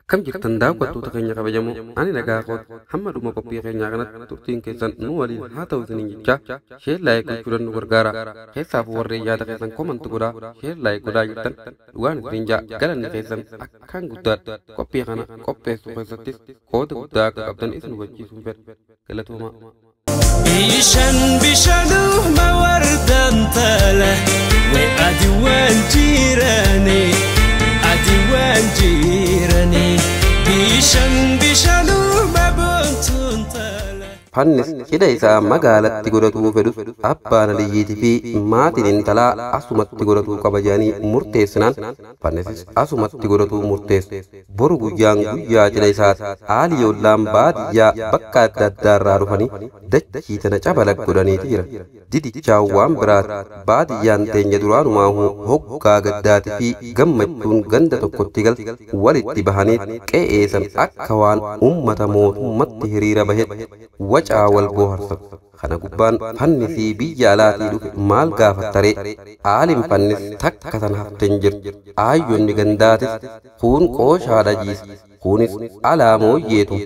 Akkam jirtan daawwattoota keenya kabajamoo ani nagaa kooti hamma dhuma qophii keenyaa kanatti turtiin keessan nu waliin haa ta'u isiniin jechaa sheer laayik gochuudhaan nu gargaara keessaaf warreen yaada keessan komanti godhaa sheer laayik godhaa jirtan dhugaan isiniin jaa galanni keessan akkaan guddaadha qophii kana qopheessuu keessattis qooda guddaa akka qabdan isin hubachiisuun fedha galatoomaa. Bishan bishaanuu mawardan tala we adiwan jirani bishan bishaanuu mabontun tala. Fannis hidha isaa magaalatti godhatuu fedhus abbaan aliyyiitii fi maatiin intalaa asumatti godhatuu qaba jedhanii murteessinaan fannisis asumatti godhatuu murteessu. Boru guyyaan guyyaa cidha isaati haali ollaan baadiyyaa bakka adda addaarraa dhufanii dachii tana cabalag godhaniiti jira. Didichaa waan biraati baadiyyaan teenya duraanumaa hoggaa gaddaatii fi gammachuun ganda tokkotti gal walitti bahanii qe'eessan akka waan ummata mootummatti hiriira bahetti wacaa wal booharsan. Kana gubbaan fannisii biyya alaatii dhufe maal gaafattaree haaliin fannis takka sana hafteen jirtu aayyonni gandaatis kuun qooshaadha jiisa kunis alaa mooyyeetu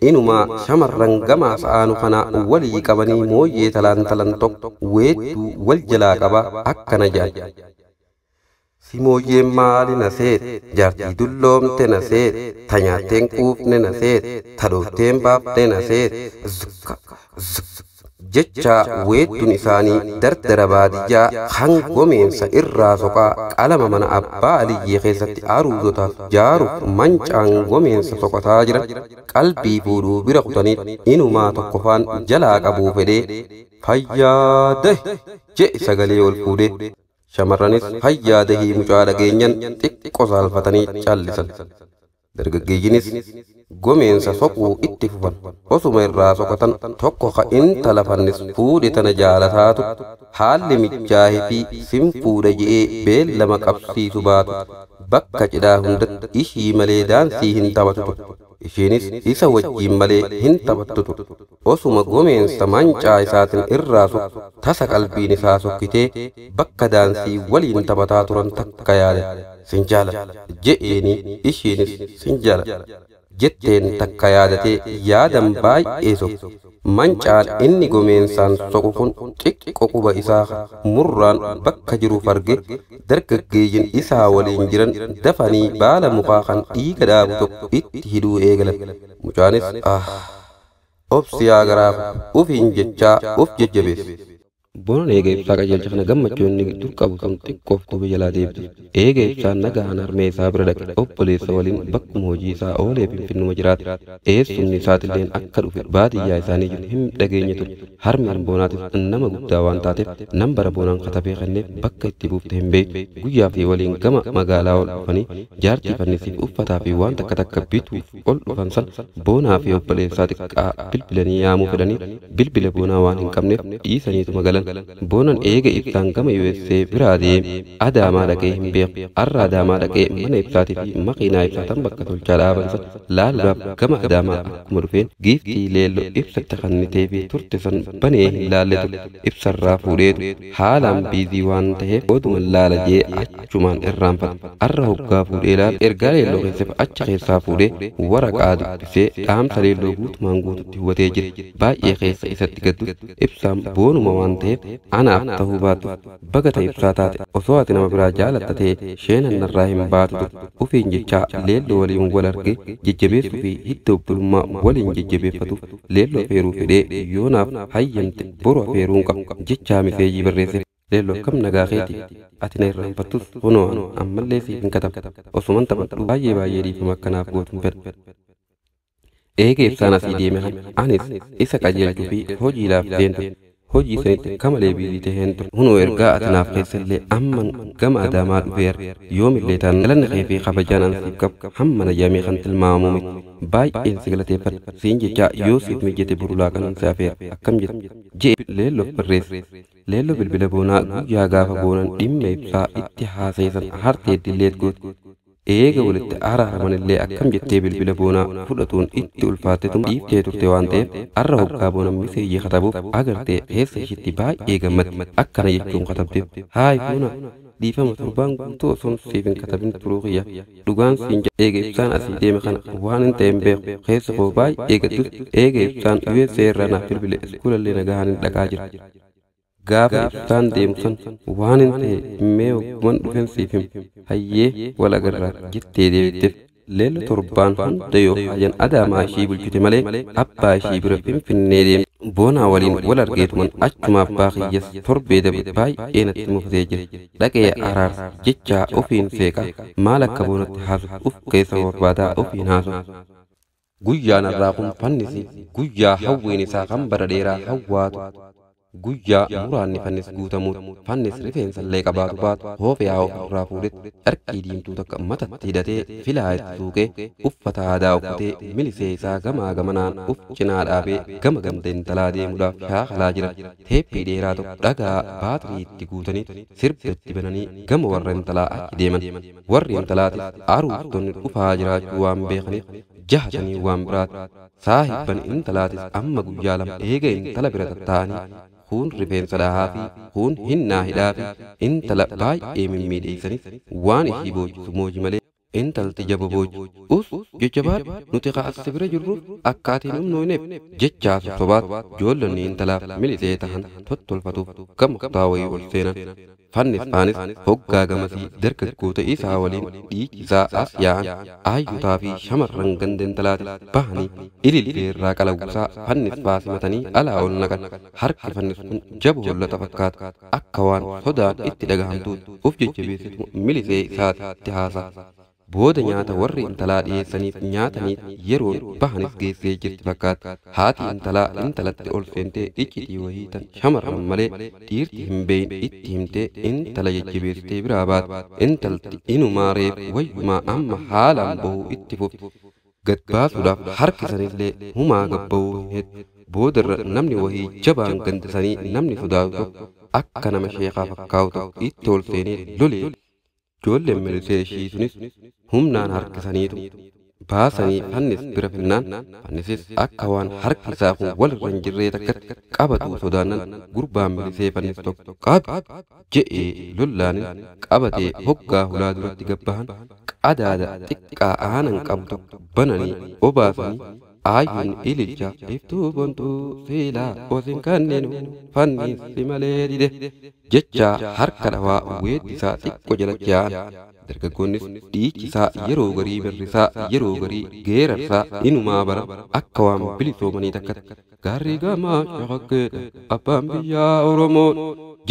inumaa shamarran gamaa sa'aanu kana walii qabanii mooyyee talaan tokko weedduu wal jalaa qaba akkana jedhan. Si mooyyeen maali na seet jaartii dulloomte na seet tanyaatteen quufne na seet tadhoofteen baafte na seet jecha weedduun isaanii dardara baadiyyaa hangomeensa irraa soqaa qalama mana abbaa aliyyee keessatti aruuzotaaf jaaruuf mancaan gomeensa soqotaa jiran qalbii fuudhuu bira kutanii inumaa tokkofaan jalaa qabuu fedhee fayyaade jedhe sagalee ol fuudhee. Shamarranis fayyaadahii mucaa dhageenyan xiqqoo saalfatanii callisan. Dargaggeeyyinis gomeensa soquu itti fufan osuma irraa soqatan tokko ka intala fannis fuudhe tana jaalataatu haalli mijaahee fi sin fuudha je'ee beellama qabsiisu baatu bakka cidhaa hundatti ishii malee daansii hin taphatutu. Isheenis isa wajjiin malee hin taphattutu. Osuma gomeensa mancaa isaatiin irraa soqu tasa qalbiin isaa sokkitee bakka daansii waliin taphataa turan takka yaade. Sin jaalladha je'eeni isheenis sin jaalladha jetteen takka yaadatee yaadan baay'ee soqu. Mancaan inni gomeensaan soqu kun xiqqoo quba isaa murraan bakka jiruuf arge dargaggeeyyin isaa waliin jiran dafanii baala mukaa kan dhiiga dhaabu tokko itti hidhuu eegalan. Mucaanis obsi yaa garaaf ufiin jechaa of jajjabeesse. Boona eega ibsaa qajeelcha kana gammachuun dur qabu sun xiqqoof quba jalaa deebite. Eega ibsaan nagaan harmee isaa bira dhaqe obboleessa waliin bakkuma hojii isaa oolee finfinnuma jiraate. Eessumni isaatilleen akka dhufe baadiyyaa isaanii jiru hin dhageenye ture. Harmeen boonaatis nama guddaa waan taateef nam bara boonaan katabee kenneef bakka itti buufte hin beektu. Guyyaa fi waliin gama magaalaa ol dhufanii jaartii fannisiif uffataa fi waan takka bituuf ol dhufan san boonaa fi obboleessaa xiqqaa bilbilanii yaamuu fedhanii bilbila boonaa waan hin qabneef dhiisaniitu magalan. Boonan eega ibsaan gama USA biraa deeme adaamaa dhaqee hin beeku. Arra adaamaa dhaqee mana ibsaatii fi makiinaa ibsaatan bakka tolchaa dhaaban san laaluudhaaf gama adaamaa akkuma dhufeen giiftii leelloo ibsatti kannitee fi turte san banee hin laalletu ibsarraa fuudheetu haalaan biizii waan ta'eef oduma laala jee achumaan irraanfata. Arra hoggaa fuudhee laal ergaa leelloo keessaf acha keessaa fuudhee waraqaa dubbisee dhaamsa leelloo guutumaan guututti hubatee jira. Baay'ee keessa isatti gaddu ibsaan boonuma waan ta'eef anaaf ta'uu baatu bagata ibsaa taate osoo ati nama biraa jaalatta ta'e sheenan narraa hin baatu ufiin jechaa leelloo waliin wal arge jajjabeessuu fi hidda obbolummaa waliin jajjabeeffatuuf leelloo feeruu fedhee yoonaaf hayyamte boru afeeruun qabu jechaa miseeyyii barreesse. Leelloo akkam nagaa keeti ati na irraanfattus kunoo ammallee siif hin katabu osuman taphadhu baay'ee dhiifama akkanaaf gootuun fedha. Eega ibsaan asii deeme anis isa qajeelchuu fi hojiidhaaf deemtu. Hojii sanitti kamalee biizii taheen ture. Hunoo ergaa atinaaf keessallee amman gama adaamaa dhufeera. Yoomillee taan galanna kee fi kabajaan ansiif qabu hamma na yaamee kan tilmaamuu miti. Baay'een si galateeffadha. Siin jechaa yoo siif mijjate burulaa kanan si afeera akkam jetta. Jee leelloof barreesse. Leelloo bilbila boonaa guyyaa gaafa boonan dhimma ibsaa itti haasa'isan hartee dilleet goote. eega walitti araaramanillee akkam jettee bilbila boonaa fudhatuun itti ulfaattetum dhiiftee turte waan ta'eef har'a hoggaa boona miseeyyii katabuuf agartee keessa ishiitti baay'ee gammatti akkana jechuun katabteef haay boona dhiifama torbaan guutuu osoon siif hin katabin turuu kiyya dhugaan siin eega ibsaan asii deeme kana waan hin ta'in beeku keessa koo baay'ee gaddus eega ibsaan USA irraa naaf bilbile iskuulallee nagahaan hin dhaqaa jira gaafa ibsaan deemu san waan hin ta'e mee ogguman dhufen siif him hayyee wal agarraa jettee deebitteef leella torbaan hunda yoo haajan adaamaa ishii bulchite malee abbaa ishii bira finfinnee deemte boonaa waliin wal argeetuman achumaaf baaqiyyas torbee dabre baay'ee natti mufatee jira dhaqee araarsa jechaa ofiin seeqa maal akka boonatti haasuuf uf keessa barbaadaa ofiin haasuuf guyyaan irraa kun fannisi guyyaa hawwiin isaa kan bara dheeraa hawwaatu guyyaa muraanni fannis guutamuut fannis rifeensallee qabaatu baatu hoofee haa ofirraa fuudhetti carqii diimtuu takka matatti hidhatee filaa itti suuqee uffata aadaa uffatee milisee isaa gamaa gamanaan uf cinaa dhaabee gama gamteen talaa deemuudhaaf shaakalaa jira teeppii dheeraa tokko dhagaa baatirii itti guutanii sirbitti bananii gama warra intalaa achi deeman warri intalaatis aruuftonni dhufaa jiraachuu waan beekaniif jahatanii waan biraati saahibban intalaatis amma guyyaa lama eega intala bira tatta'anii kun rifeensa dhahaa fi kun hinnaa hidhaa fi intala baay'ee mimmiidheessanis waan ishii boochisu mooji malee intalti jaba boochi jajjabaadhu nuti kaasa bira jirruuf akkaatiin humnooneef jechaa sosobaatu ijoollonni intalaaf milisee tahan tottolfatuuf gama kutaa wayii ol seenan fannis faanis hoggaa gamasii dargaggoota isaa waliin dhiichisaa as yaa'an aayyutaa fi shamarran ganda intalaatis bahanii ilillee irraa qalawwisaa fannis faasimatanii alaa ol naqan harki fannis kun jaba hollata fakkaata akka waan sodaan itti dhagahamtuutti uf jajjabeessitu milisee isaatti haasa'a booda nyaata warri intalaa dhiyeessaniif nyaataniif yeroon bahanis geessee jirti fakkaata haati intalaa intalatti ol seentee iccitii wayii tan shamarran malee dhiirti hin beeyin itti himtee intala jajjabeessitee biraa baate intalti inumaa reef wayyumaa amma haalaan bahuu itti fufti gad baasuudhaaf harkisanillee humaa gabbahuu hin heddu boodarra namni wayii jabaan gandisanii namni sodaatu tokko akka nama sheekaa fakkaatu tokko itti ol seenee lolee ijoolleen milisee ishii sunis humnaan harkisaniitu baasanii fannis bira finnaan fannisis akka waan harki isaa kun walirra hin jirree takkatti qabatuu sodaannan gurbaan milisee fannis tokko qabi je'ee lollaanin qabatee hoggaa hulaa duratti gabbahan qadaada xiqqaa aanan qabu tokko bananii obaasanii aayuun ililcha iftuu bontuu siilaa osin kanneenu fannisi malee dide jechaa harka dhawaa weeddisaa xiqqoo jala jaa'an dargaggoonnis dhiichisaa yeroo garii barrisaa yeroo garii geerarsaa inumaa bara akka waan bilisoomanii takkatti gaarrii gamaa shaqaggeedha abbaan biyyaa oromoo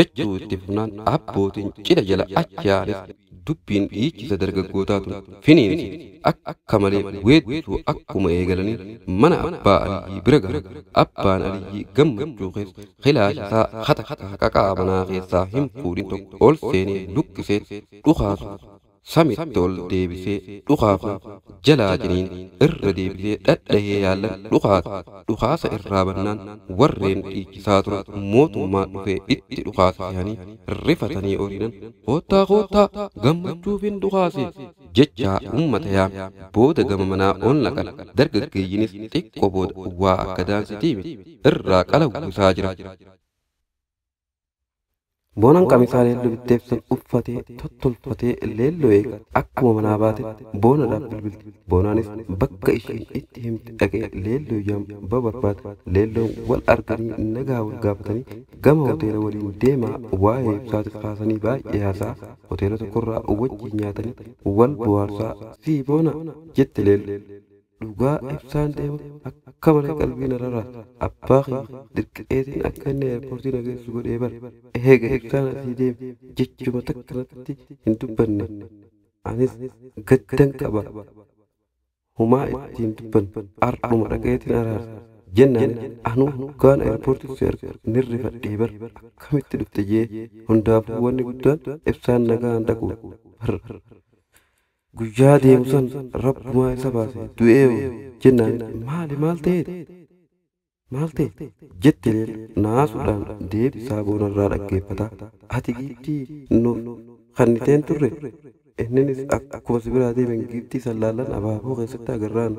jechuu itti fufnaan abbootiin cidha jala achaanis dubbiin dhiichisa dargaggootaatu finiinsi akka malee weeddisuu akkuma eegalanii mana abbaa aliyyii bira gara abbaan aliyyii gammachuu keessa xilaashisaa hata qaqaa manaa keessaa hin fuudhin tokko ol seenee luqqisee dhukaasu samitti ol deebisee dhukaasu jalaa jiniin irra deebisee dhadhahee yaallan dhukaasa irraa bannaan warreen dhiichisaa turan mootummaa dhufee itti dhukaasa sehanii rifatanii oriinan koottaa gammachuufin dhukaase jechaa ummata yaame booda gama manaa ol naqan dargaggeeyyinis xiqqoo booda waa akka daansitiimi irraa qalawwisaa jira. Boonaan qamisaa leelloo bitteefsan uffatee tottolfatee leelloo eega akkuma manaa baate boonadhaaf bilbilti. Boonaanis bakka isheen itti himte dhaqee leelloo yaamuu barbaade leelloon wal arganii nagaa wal gaafatanii gama hoteela waliin deemaa waa'ee ibsaatis kaasanii baay'ee haasaa hoteela tokkorraa wajjin nyaatanii wal bohaarsaa sii boona jette leelloo. Dhugaa ibsaan deema akka malee qalbii narraa abbaa kee dirqeetiin akka inni eerpoortii nageessu godhee bara eega ibsaan asii deeme jechuma takkanatti hin dubbanne anis gaddan qaba humaa ittiin dubbanne har'uma dhaqeetiin araarsa jennaan anuu gaan eerpoortii si arga nirrifadhee bara akkamitti dhufte jee hundaafuu wanni guddaan ibsaan nagaan dhaqu bara. Guyyaa deemsan rabbumaa isa baase du'ee jennaan maal ta'e jette naasuudhaan deebisaa boonarraa dhaggeeffata ati giddii nu kanniteen turre إنني أكو سبرادي من جبتي سلالان أبابو غيستا جران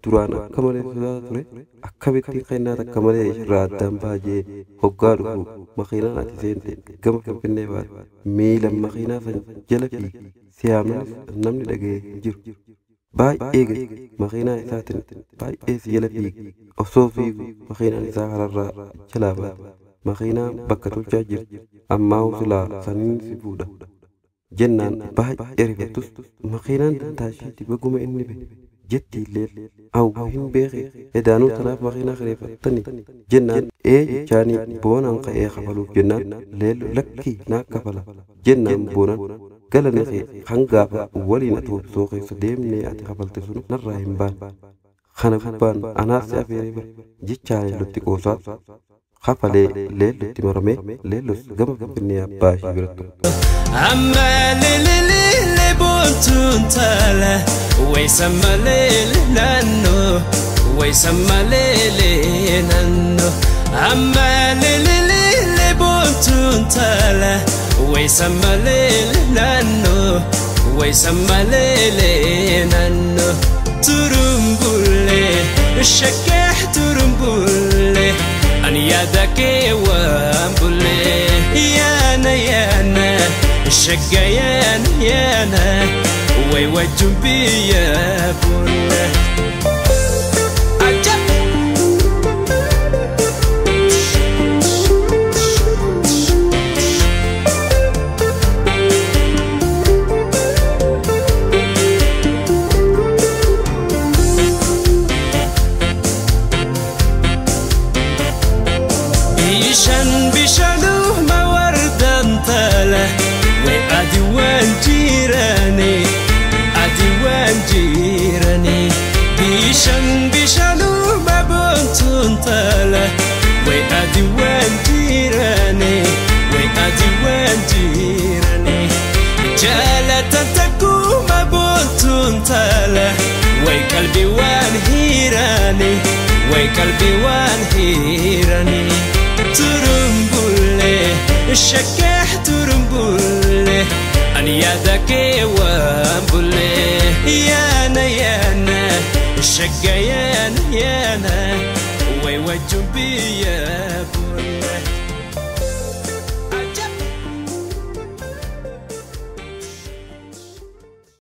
duraan akka malee sodaa ture akkamitti qennaa takka malee raaddan baajee hoggaadhu makiinaan ati seente gama finfinnee baate miila makiinaa san jala fi siyaamanis namni dhagee jiru baay'ee gadi makiinaa isaatiin baay'ee si jala fiigi osoo fiigu makiinaan isaa kararraa jalaa baate makiinaan bakka tolchaa jirti ammaa usulaa saniin si fuudha jennaan baay'ee rifatus makiinaan dantaashiitti baguma inni be jetti illee awwahin beekee edaanuu tanaaf makiinaa kireeffattani jennaan jechaanii boonaan ka'ee kafaluuf jennaan leello lakkii naa kafala jennaan boonaan galanii kee hangaafa waliin atoobisoo keessa deemnee ati kafalte sun narraa hin baan kana gubbaan anaas afeeree bara jechaanii lotti qoosaa kafalee leellotti maramee leellos gama finfinnee abbaa ishii birattu. Amma lelelele bontun tala Waisama lele nano Waisama lele nano Amma lelelele bontun tala Waisama lele nano Waisama lele nano Turumbule Shakeh turumbule Ani yadake wambule Yana yana شقيان يانا ويوجم بيا بونا عجب بيشان بيشانوه ما وردان تاله أديوان جيراني بيشان بيشانو ما بنتون تالا وي أديوان جيراني جالة تنتكو ما بنتون تالا وي قلبي وان هيراني ترمبولي الشكاح ترمبولي أني يدك وامبولي يانا الشقيان يانا ويوجم بيا بولي